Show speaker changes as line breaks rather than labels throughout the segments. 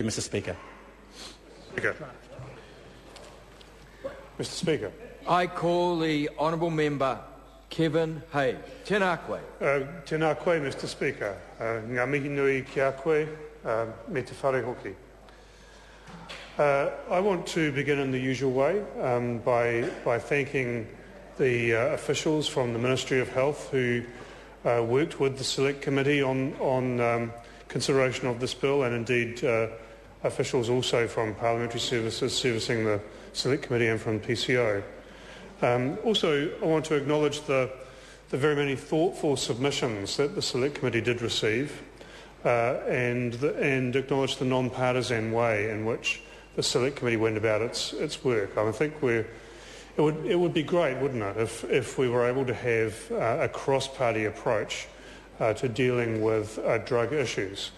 Mr. Speaker.
Mr. Speaker.
I call the honourable member Kevin Hay. Tēnā koe.
Tēnā koe, Mr. Speaker. Ngā mihi nui ki a koe, me te whare hoki. I want to begin in the usual way by thanking the officials from the Ministry of Health who worked with the Select Committee on consideration of this bill, and indeed officials also from Parliamentary Services servicing the Select Committee and from PCO. Also, I want to acknowledge the very many thoughtful submissions that the Select Committee did receive, and acknowledge the non-partisan way in which the Select Committee went about its work. I think it would be great, wouldn't it, if we were able to have a cross-party approach to dealing with drug issues.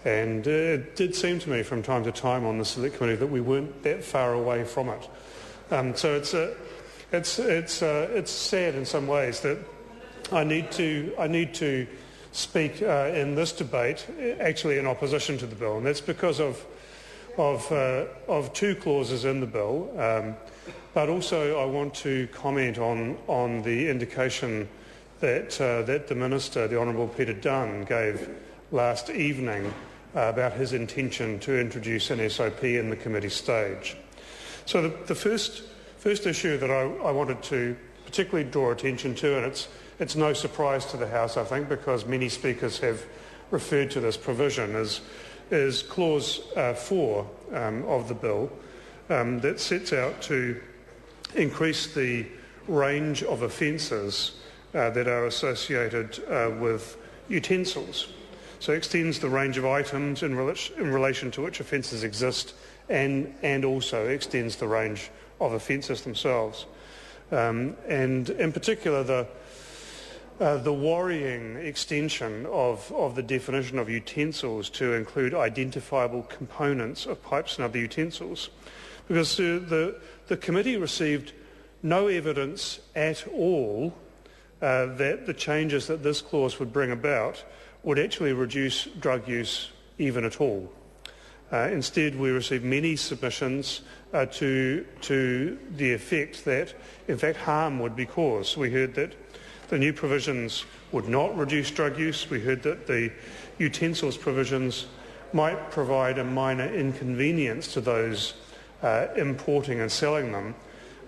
And it did seem to me from time to time on the Select Committee that we weren't that far away from it. So it's sad in some ways that I need to speak in this debate actually in opposition to the bill, and that's because of two clauses in the bill. But also I want to comment on the indication that the Minister, the Honourable Peter Dunn, gave last evening about his intention to introduce an SOP in the committee stage. So the first issue that I wanted to particularly draw attention to, and it's no surprise to the House, I think, because many speakers have referred to this provision, is Clause 4 of the bill that sets out to increase the range of offences that are associated with utensils. So it extends the range of items in relation to which offences exist, and also extends the range of offences themselves. And in particular, the worrying extension of the definition of utensils to include identifiable components of pipes and other utensils, because the committee received no evidence at all that the changes that this clause would bring about would actually reduce drug use even at all. Instead, we received many submissions to the effect that, in fact, harm would be caused. We heard that the new provisions would not reduce drug use. We heard that the utensils provisions might provide a minor inconvenience to those importing and selling them,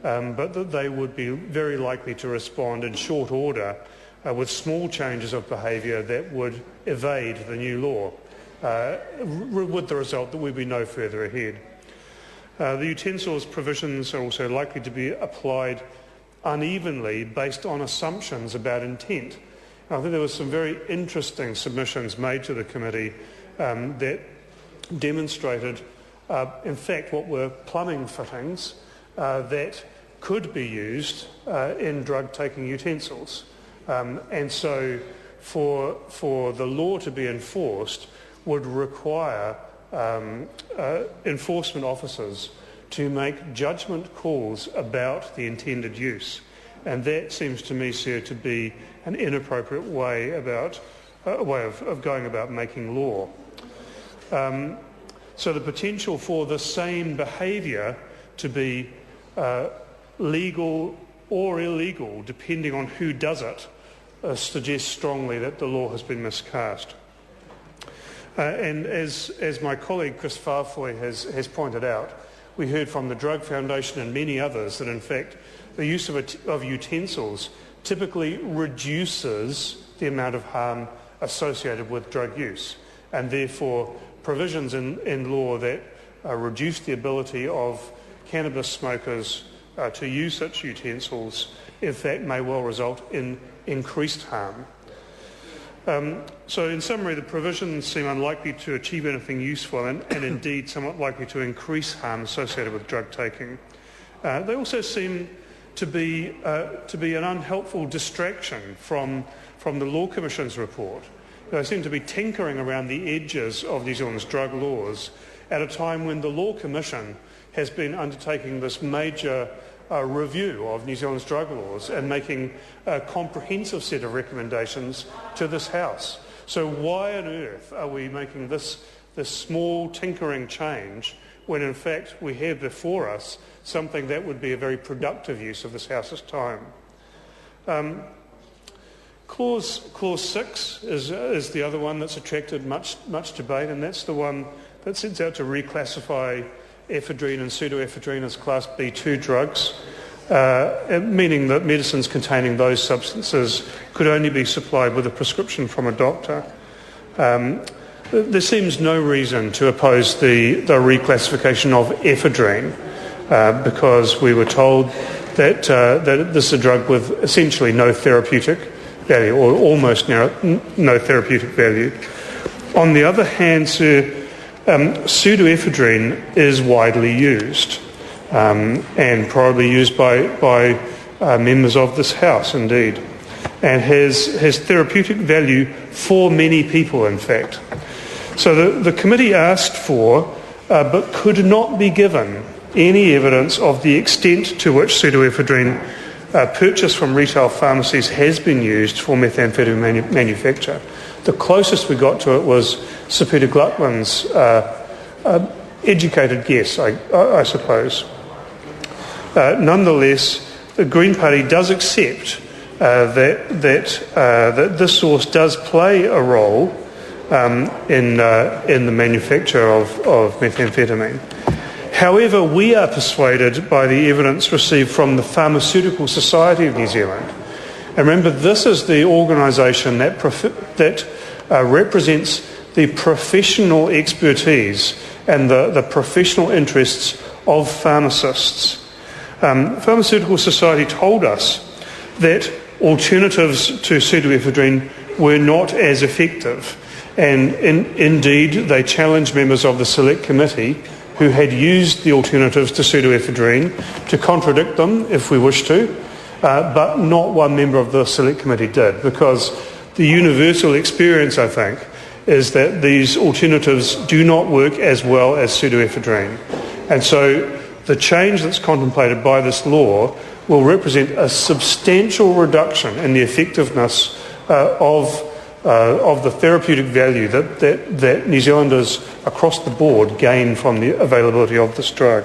but that they would be very likely to respond in short order with small changes of behaviour that would evade the new law, with the result that we'd be no further ahead. The utensils provisions are also likely to be applied unevenly based on assumptions about intent. I think there were some very interesting submissions made to the committee that demonstrated, in fact, what were plumbing fittings that could be used in drug-taking utensils. And so for the law to be enforced would require enforcement officers to make judgment calls about the intended use. And that seems to me, sir, to be an inappropriate way of going about making law. So the potential for the same behaviour to be legal or illegal, depending on who does it, suggests strongly that the law has been miscast. And as my colleague Chris Farfoy has pointed out, we heard from the Drug Foundation and many others that in fact the use of utensils typically reduces the amount of harm associated with drug use, and therefore provisions in law that reduce the ability of cannabis smokers to use such utensils in fact may well result in increased harm. So in summary, the provisions seem unlikely to achieve anything useful and indeed somewhat likely to increase harm associated with drug taking. They also seem to be an unhelpful distraction from the Law Commission's report. They seem to be tinkering around the edges of New Zealand's drug laws at a time when the Law Commission has been undertaking this major review of New Zealand's drug laws and making a comprehensive set of recommendations to this House. So why on earth are we making this this small tinkering change when in fact we have before us something that would be a very productive use of this House's time. Clause 6 is the other one that's attracted much debate, and that's the one that sets out to reclassify ephedrine and pseudoephedrine as Class B2 drugs, meaning that medicines containing those substances could only be supplied with a prescription from a doctor. There seems no reason to oppose the reclassification of ephedrine because we were told that this is a drug with essentially no therapeutic value, or almost no therapeutic value. On the other hand, pseudoephedrine is widely used and probably used by members of this House, indeed, and has therapeutic value for many people, in fact. So the committee asked for, but could not be given, any evidence of the extent to which pseudoephedrine purchased from retail pharmacies has been used for methamphetamine manufacture. The closest we got to it was Sir Peter Gluckman's educated guess, I suppose. Nonetheless, the Green Party does accept that this source does play a role in the manufacture of methamphetamine. However, we are persuaded by the evidence received from the Pharmaceutical Society of New Zealand. And remember, this is the organisation that represents the professional expertise and the professional interests of pharmacists. Pharmaceutical Society told us that alternatives to pseudoephedrine were not as effective. And indeed, they challenged members of the Select Committee who had used the alternatives to pseudoephedrine to contradict them if we wish to, but not one member of the Select Committee did, because the universal experience, I think, is that these alternatives do not work as well as pseudoephedrine. And so the change that's contemplated by this law will represent a substantial reduction in the effectiveness of the therapeutic value that New Zealanders across the board gain from the availability of this drug.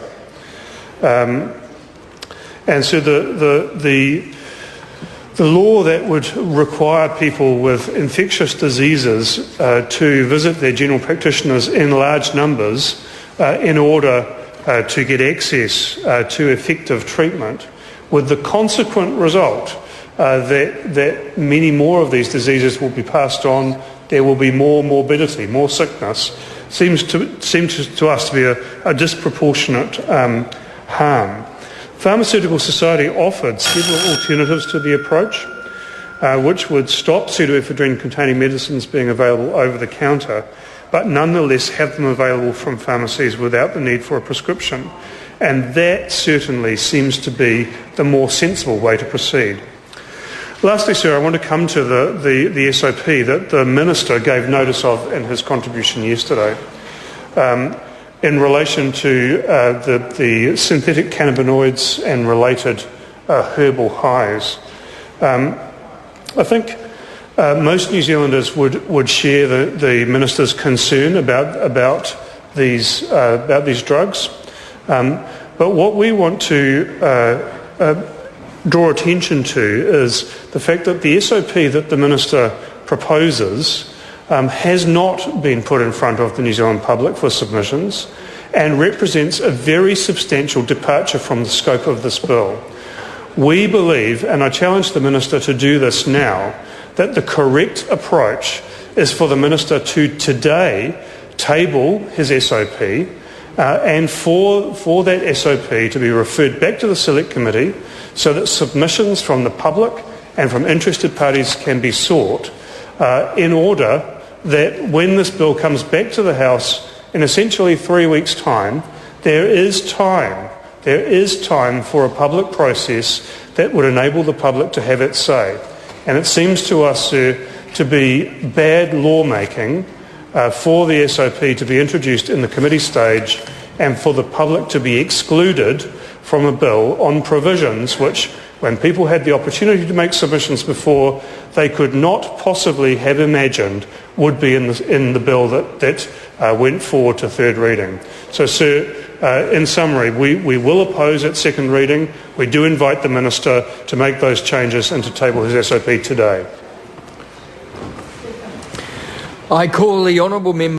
And so the law that would require people with infectious diseases to visit their general practitioners in large numbers in order to get access to effective treatment, with the consequent result that many more of these diseases will be passed on, there will be more morbidity, more sickness, seems to us to be a disproportionate harm. Pharmaceutical Society offered several alternatives to the approach, which would stop pseudoephedrine-containing medicines being available over the counter, but nonetheless have them available from pharmacies without the need for a prescription. And that certainly seems to be the more sensible way to proceed. Lastly, sir, I want to come to the SOP that the Minister gave notice of in his contribution yesterday in relation to the synthetic cannabinoids and related herbal highs. I think most New Zealanders would share the Minister's concern about these drugs. But what we want to draw attention to is the fact that the SOP that the Minister proposes has not been put in front of the New Zealand public for submissions and represents a very substantial departure from the scope of this bill. We believe, and I challenge the Minister to do this now, that the correct approach is for the Minister to today table his SOP and for that SOP to be referred back to the Select Committee so that submissions from the public and from interested parties can be sought in order that when this bill comes back to the House in essentially 3 weeks' time, there is time for a public process that would enable the public to have its say. And it seems to us, sir, to be bad lawmaking for the SOP to be introduced in the committee stage and for the public to be excluded from a bill on provisions which when people had the opportunity to make submissions before, they could not possibly have imagined would be in the bill that went forward to third reading. So, Sir, in summary, we will oppose at second reading. We do invite the Minister to make those changes and to table his SOP today.
I call the honourable member